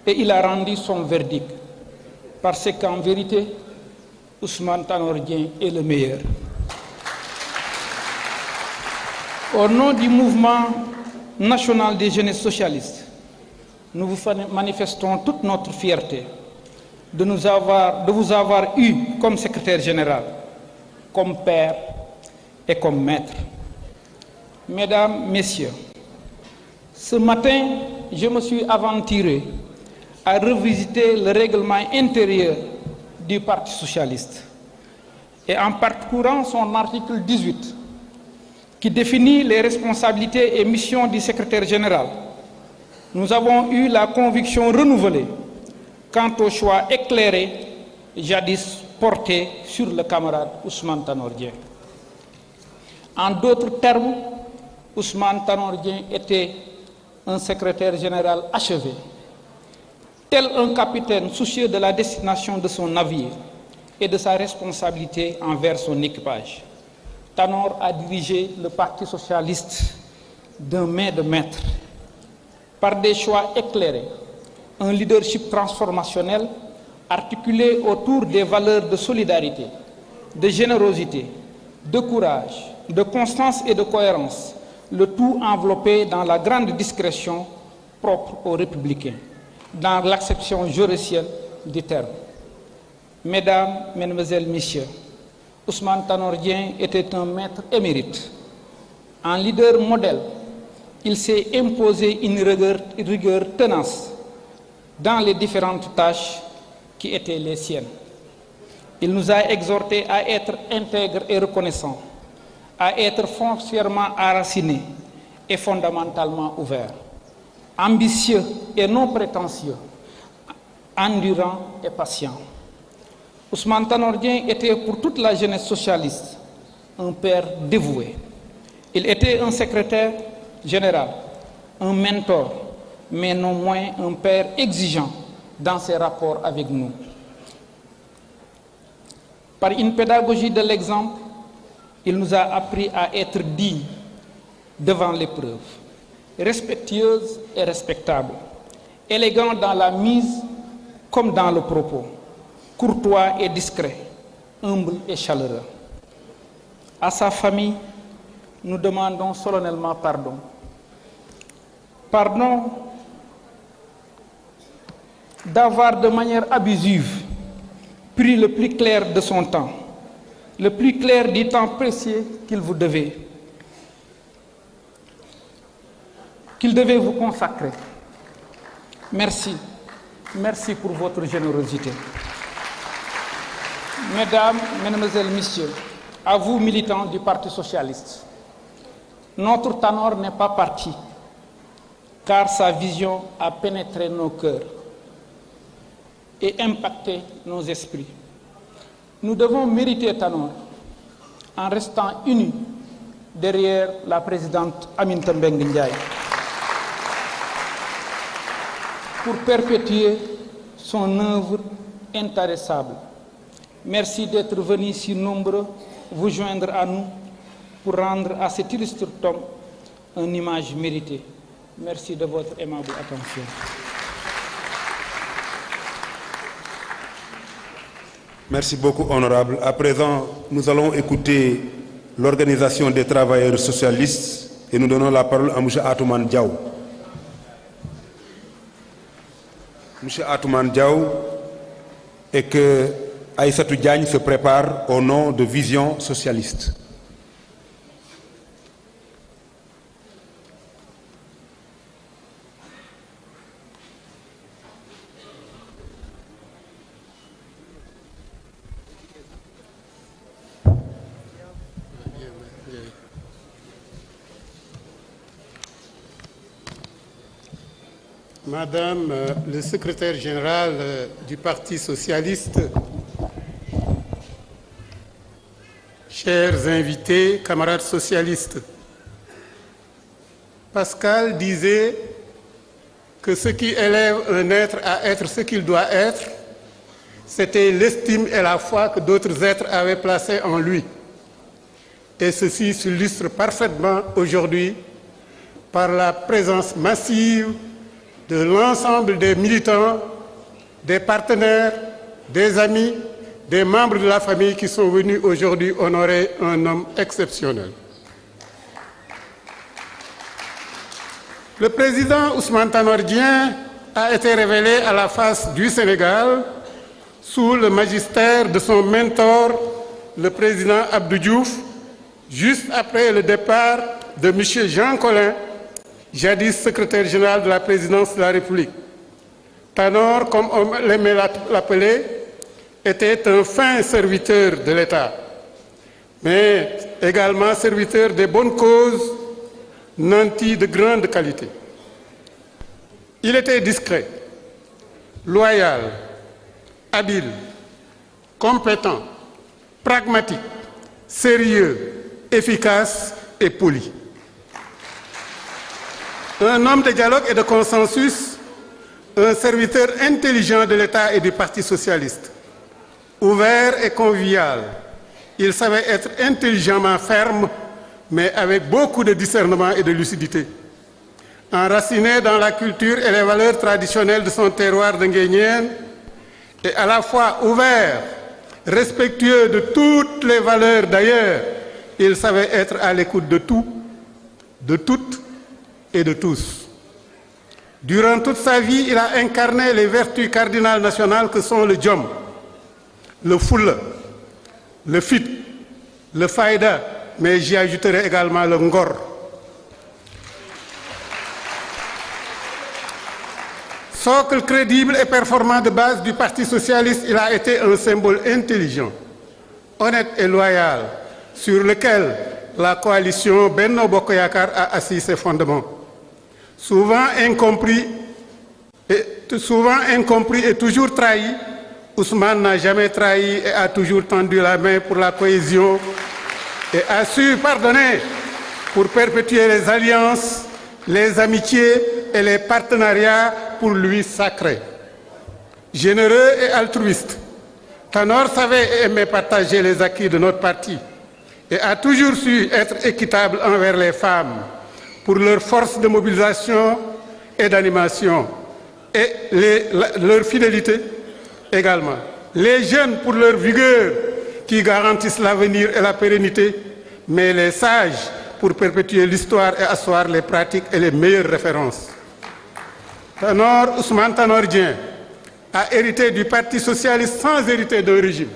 et il a rendu son verdict parce qu'en vérité, Ousmane Tanor Dieng est le meilleur. Au nom du mouvement national des jeunesses socialistes, nous vous manifestons toute notre fierté de vous avoir eu comme secrétaire général, comme père et comme maître. Mesdames, Messieurs, ce matin, je me suis aventuré à revisiter le règlement intérieur du Parti socialiste et en parcourant son article 18 qui définit les responsabilités et missions du secrétaire général, nous avons eu la conviction renouvelée quant au choix éclairé jadis porté sur le camarade Ousmane Tanor Dieng. En d'autres termes, Ousmane Tanor Dieng était un secrétaire général achevé, tel un capitaine soucieux de la destination de son navire et de sa responsabilité envers son équipage. Tanor a dirigé le Parti socialiste d'un main de maître, par des choix éclairés, un leadership transformationnel articulé autour des valeurs de solidarité, de générosité, de courage, de constance et de cohérence, le tout enveloppé dans la grande discrétion propre aux républicains, dans l'acception juricielle du terme. Mesdames, Mesdemoiselles, Messieurs, Ousmane Tanor Dieng était un maître émérite. En leader modèle, il s'est imposé une rigueur tenace dans les différentes tâches qui étaient les siennes. Il nous a exhortés à être intègres et reconnaissants, à être foncièrement enracinés et fondamentalement ouverts, ambitieux et non prétentieux, endurants et patients. Ousmane Tanor Dieng était pour toute la jeunesse socialiste un père dévoué. Il était un secrétaire général, un mentor, mais non moins un père exigeant dans ses rapports avec nous. Par une pédagogie de l'exemple, il nous a appris à être dignes devant l'épreuve, respectueuses et respectables, élégants dans la mise comme dans le propos, courtois et discret, humble et chaleureux. À sa famille, nous demandons solennellement pardon. Pardon d'avoir de manière abusive pris le plus clair de son temps, le plus clair du temps précieux qu'il vous devait, qu'il devait vous consacrer. Merci. Merci pour votre générosité. Mesdames, Mesdemoiselles, Messieurs, à vous militants du Parti socialiste, notre Tanor n'est pas parti, car sa vision a pénétré nos cœurs et impacté nos esprits. Nous devons mériter Tanor en restant unis derrière la présidente Aminata Mbengue Ndiaye pour perpétuer son œuvre intarissable. Merci d'être venus si nombreux vous joindre à nous pour rendre à cet illustre homme une image méritée. Merci de votre aimable attention. Merci beaucoup, honorable. À présent, nous allons écouter l'Organisation des travailleurs socialistes et nous donnons la parole à M. Atoumane Diaw. M. Atoumane Diaw et que Aïssatou Diagne se prépare au nom de Vision socialiste. Madame le secrétaire général du Parti socialiste, chers invités, camarades socialistes, Pascal disait que ce qui élève un être à être ce qu'il doit être, c'était l'estime et la foi que d'autres êtres avaient placés en lui. Et ceci s'illustre parfaitement aujourd'hui par la présence massive de l'ensemble des militants, des partenaires, des amis, des membres de la famille qui sont venus aujourd'hui honorer un homme exceptionnel. Le président Ousmane Tanor Dieng a été révélé à la face du Sénégal sous le magistère de son mentor, le président Abdou Diouf, juste après le départ de M. Jean Collin, jadis secrétaire général de la présidence de la République. Tanor, comme on l'aimait l'appeler, était un fin serviteur de l'État, mais également serviteur des bonnes causes, nanti de grande qualité. Il était discret, loyal, habile, compétent, pragmatique, sérieux, efficace et poli. Un homme de dialogue et de consensus, un serviteur intelligent de l'État et du Parti socialiste. Ouvert et convivial, il savait être intelligemment ferme, mais avec beaucoup de discernement et de lucidité. Enraciné dans la culture et les valeurs traditionnelles de son terroir de Nguéniène, et à la fois ouvert, respectueux de toutes les valeurs d'ailleurs, il savait être à l'écoute de tout, de toutes et de tous. Durant toute sa vie, il a incarné les vertus cardinales nationales que sont le jom, le fulla, le fit, le faïda, mais j'y ajouterai également le ngor. Socle crédible et performant de base du Parti socialiste, il a été un symbole intelligent, honnête et loyal, sur lequel la coalition Benno Bokk Yakaar a assis ses fondements. Souvent incompris et toujours trahi, Ousmane n'a jamais trahi et a toujours tendu la main pour la cohésion et a su pardonner pour perpétuer les alliances, les amitiés et les partenariats pour lui sacrés. Généreux et altruiste, Tanor savait et aimait partager les acquis de notre parti et a toujours su être équitable envers les femmes pour leur force de mobilisation et d'animation et leur fidélité également. Les jeunes pour leur vigueur qui garantissent l'avenir et la pérennité, mais les sages pour perpétuer l'histoire et asseoir les pratiques et les meilleures références. Ousmane Tanor Dieng a hérité du Parti socialiste sans hériter d'un régime.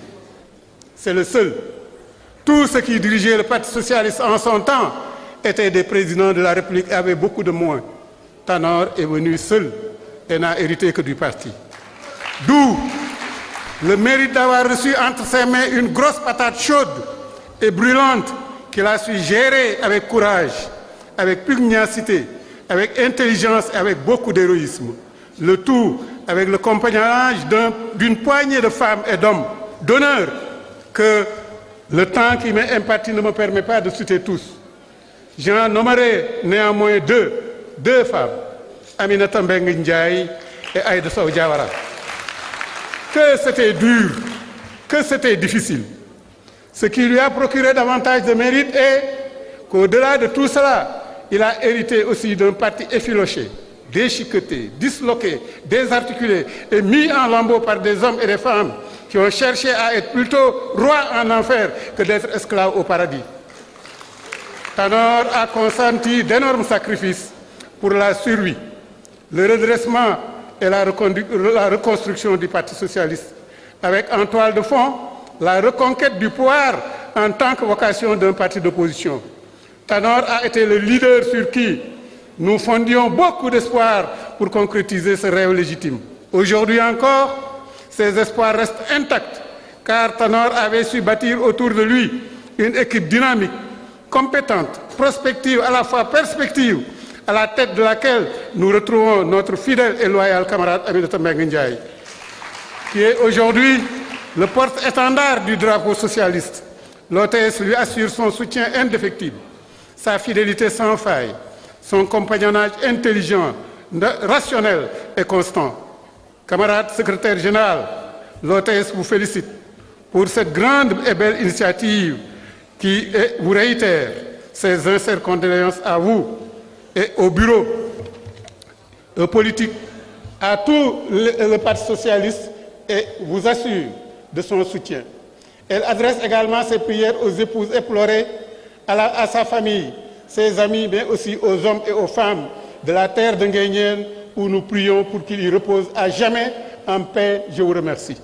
C'est le seul. Tous ceux qui dirigeaient le Parti socialiste en son temps étaient des présidents de la République et avaient beaucoup de moins. Tanor est venu seul et n'a hérité que du parti. D'où le mérite d'avoir reçu entre ses mains une grosse patate chaude et brûlante qu'il a su gérer avec courage, avec pugnacité, avec intelligence et avec beaucoup d'héroïsme. Le tout avec le compagnonnage d'une poignée de femmes et d'hommes d'honneur que le temps qui m'est imparti ne me permet pas de citer tous. J'en nommerai néanmoins deux femmes, Aminata Mbengue Ndiaye et Aïda Sow Diawara. Que c'était dur, que c'était difficile. Ce qui lui a procuré davantage de mérite est qu'au-delà de tout cela, il a hérité aussi d'un parti effiloché, déchiqueté, disloqué, désarticulé et mis en lambeaux par des hommes et des femmes qui ont cherché à être plutôt rois en enfer que d'être esclaves au paradis. Tanor a consenti d'énormes sacrifices pour la survie, le redressement et la reconstruction du Parti socialiste, avec en toile de fond la reconquête du pouvoir en tant que vocation d'un parti d'opposition. Tanor a été le leader sur qui nous fondions beaucoup d'espoir pour concrétiser ce rêve légitime. Aujourd'hui encore, ces espoirs restent intacts, car Tanor avait su bâtir autour de lui une équipe dynamique, compétente, prospective, à la fois perspective, à la tête de laquelle nous retrouvons notre fidèle et loyal camarade Aminata Mbengue Ndiaye, qui est aujourd'hui le porte-étendard du drapeau socialiste. L'OTS lui assure son soutien indéfectible, sa fidélité sans faille, son compagnonnage intelligent, rationnel et constant. Camarade secrétaire général, l'OTS vous félicite pour cette grande et belle initiative qui vous réitère ses sincères condoléances à vous et au bureau politique, à tout le Parti socialiste et vous assure de son soutien. Elle adresse également ses prières aux épouses éplorées, à sa famille, ses amis, mais aussi aux hommes et aux femmes de la terre de Nguéniène où nous prions pour qu'il y repose à jamais en paix. Je vous remercie.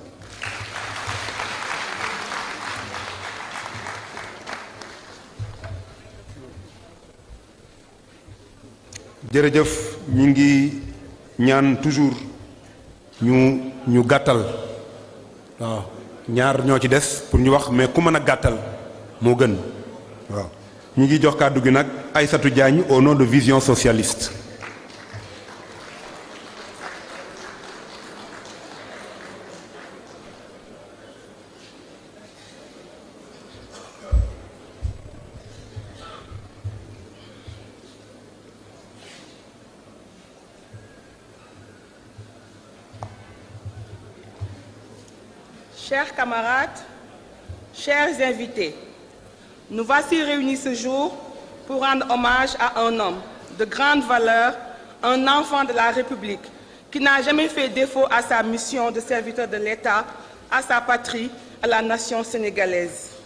jërëjëf ñu ngi ñaan toujours ñu gàttal waaw ñaar ñoo ci des pour ñu wax mais ku mën a gàttal moo gën waaw ñu ngi jox kàddu gi nag Aïssatou Diagne au nom de Vision Socialiste. chers camarades, chers invités, nous voici réunis ce jour pour rendre hommage à un homme de grande valeur, un enfant de la République qui n'a jamais fait défaut à sa mission de serviteur de l'État, à sa patrie, à la nation sénégalaise.